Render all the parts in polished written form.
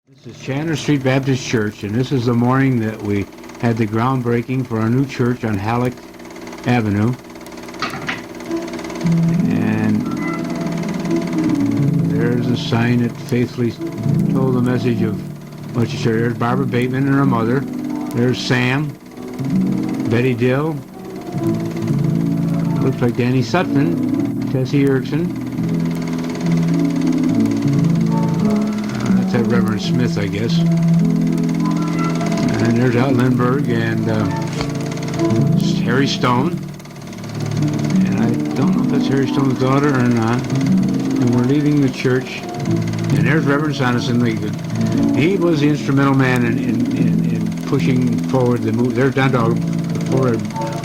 This is Chandler Street Baptist Church, and this is the morning that we had the groundbreaking for our new church on Halleck Avenue. And there's a sign that faithfully told the message of what you shared. There's Barbara Bateman and her mother. There's Sam, Betty Dill. Looks like Danny Sutphin, Tessie Erickson. That's that Reverend Smith, I guess. And there's Al Lindbergh and Harry Stone. And I don't know if that's Harry Stone's daughter or not. And we're leaving the church. And there's Reverend Sanderson. He was the instrumental man in pushing forward the move. There's down to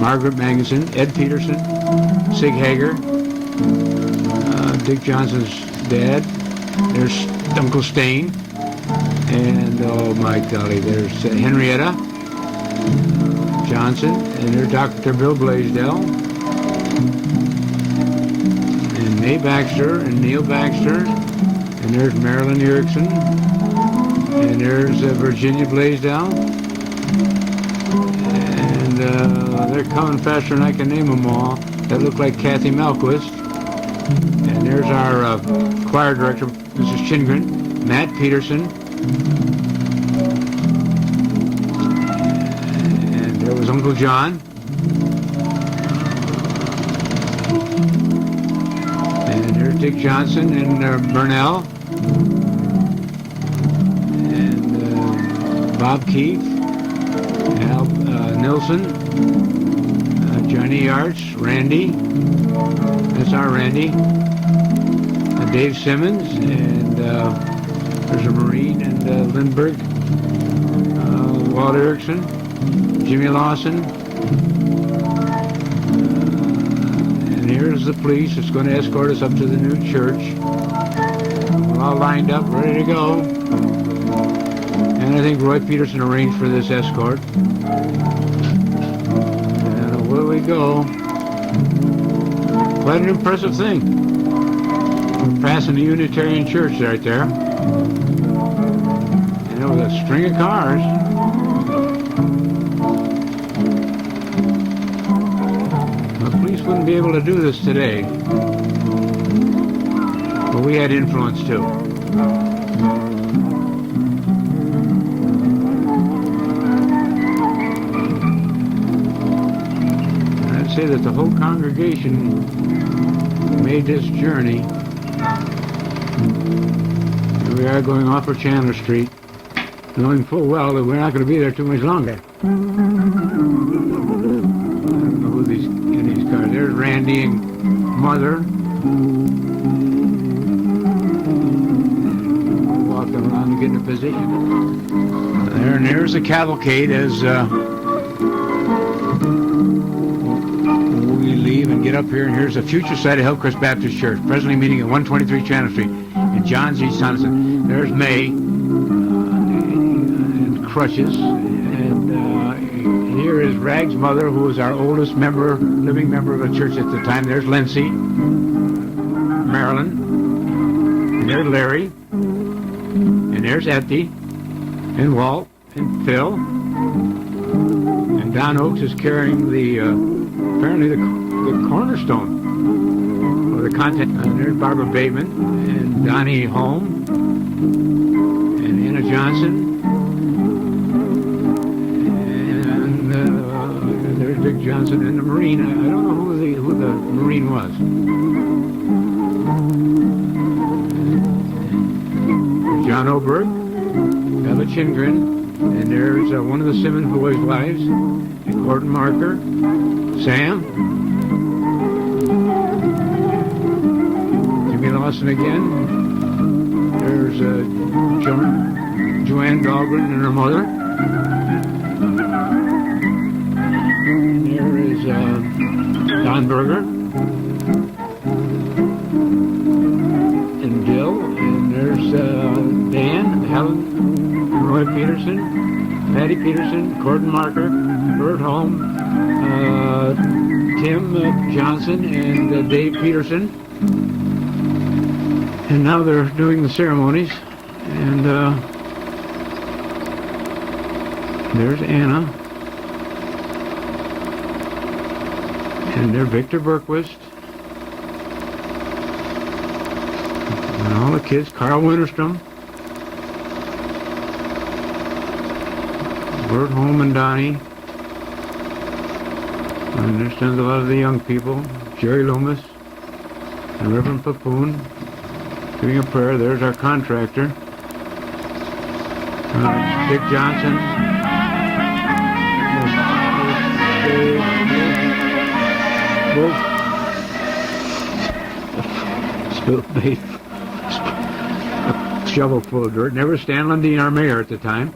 Margaret Magnuson, Ed Peterson, Sig Hager, Dick Johnson's dad. There's Uncle Stain, and oh my golly, there's Henrietta Johnson, and there's Dr. Bill Blaisdell, and May Baxter, and Neil Baxter, and there's Marilyn Erickson, and there's Virginia Blaisdell, and they're coming faster than I can name them all. That look like Kathy Malquist. And there's our choir director, Mrs. Chingren, Matt Peterson. And there was Uncle John. And there's Dick Johnson and Burnell. And Bob Keith, Al Nilsson, Johnny Arts, Randy. That's our Randy. Dave Simmons, and there's a Marine, and Lindbergh, Walt Erickson, Jimmy Lawson, and here's the police that's going to escort us up to the new church. We're all lined up, ready to go. And I think Roy Peterson arranged for this escort. And away we go. Quite an impressive thing. We're passing the Unitarian Church right there. And there was a string of cars. The police wouldn't be able to do this today. But we had influence too. I'd say that the whole congregation made this journey. Here we are going off of Chandler Street, knowing full well that we're not going to be there too much longer. I don't know who in these cars. There's Randy and Mother. Walking around and getting a position. And there's the cavalcade as we leave and get up here, and here's the future site of Hillcrest Baptist Church, presently meeting at 123 Chandler Street in John Z. Sanderson. There's May in crutches, and here is Rag's mother, who was our oldest living member of the church at the time. There's Lindsay, Marilyn, and there's Larry, and there's Etty, and Walt, and Phil, and Don Oakes is carrying apparently the cornerstone or the content. And there's Barbara Bateman and Donnie Holm and Anna Johnson, and there's Dick Johnson and the Marine. I don't know who the Marine was. John Oberg, Ella Chingren, and there's one of the Simmons boys' wives, and Gordon Marker, Sam, Jimmy Lawson again. There's Joanne Dahlgren and her mother. And there is Don Berger and Jill. And there's Dan, Helen, Roy Peterson, Patty Peterson, Gordon Marker, Bert Holm, Tim Johnson, and Dave Peterson. And now they're doing the ceremonies, and There's Anna. And there's Victor Berquist. And all the kids. Carl Winterstrom. Bert Holm and Donnie. I understand a lot of the young people. Jerry Loomis. And Reverend Papoon. Giving a prayer. There's our contractor. Dick Johnson. Spilled beef. A shovel full of dirt. Never Stan Lundeen, our mayor at the time.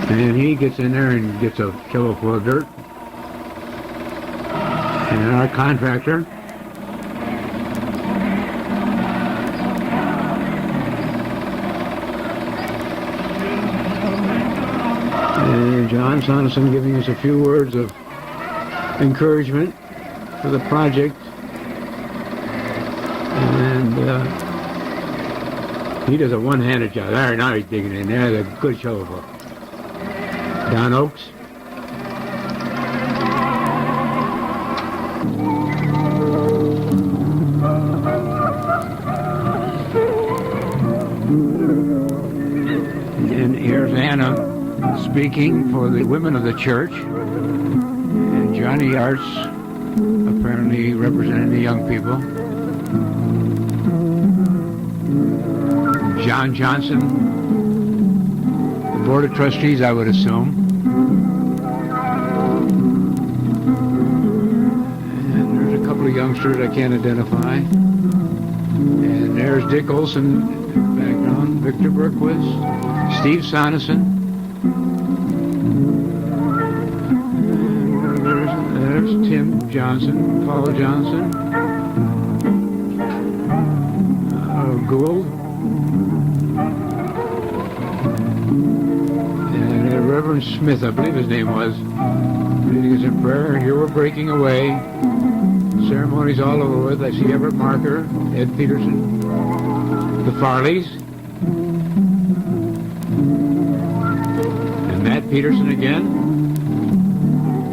And he gets in there and gets a shovel full of dirt. And our contractor. And John Sonneson giving us a few words of encouragement for the project. And he does a one-handed job. There, now he's digging in there. That's a good shovel. Don Oakes. And here's Anna speaking for the women of the church. And Johnny Arts apparently representing the young people. John Johnson, the Board of Trustees, I would assume. And there's a couple of youngsters I can't identify. And there's Dick Olson in the background, Victor Berquist, Steve Sonneson. And there's Tim Johnson, Paul Johnson, Gould. Reverend Smith, I believe his name was, leading us in prayer. Here we're breaking away. Ceremonies all over with. I see Everett Marker, Ed Peterson, the Farleys, and Matt Peterson again.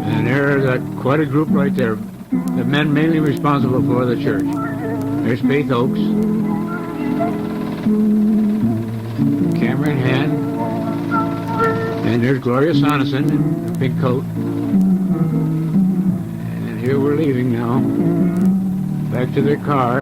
And there's quite a group right there. The men mainly responsible for the church. There's Faith Oakes, Cameron Hand. And there's Gloria Sonneson in a big coat. And here we're leaving now. Back to their car.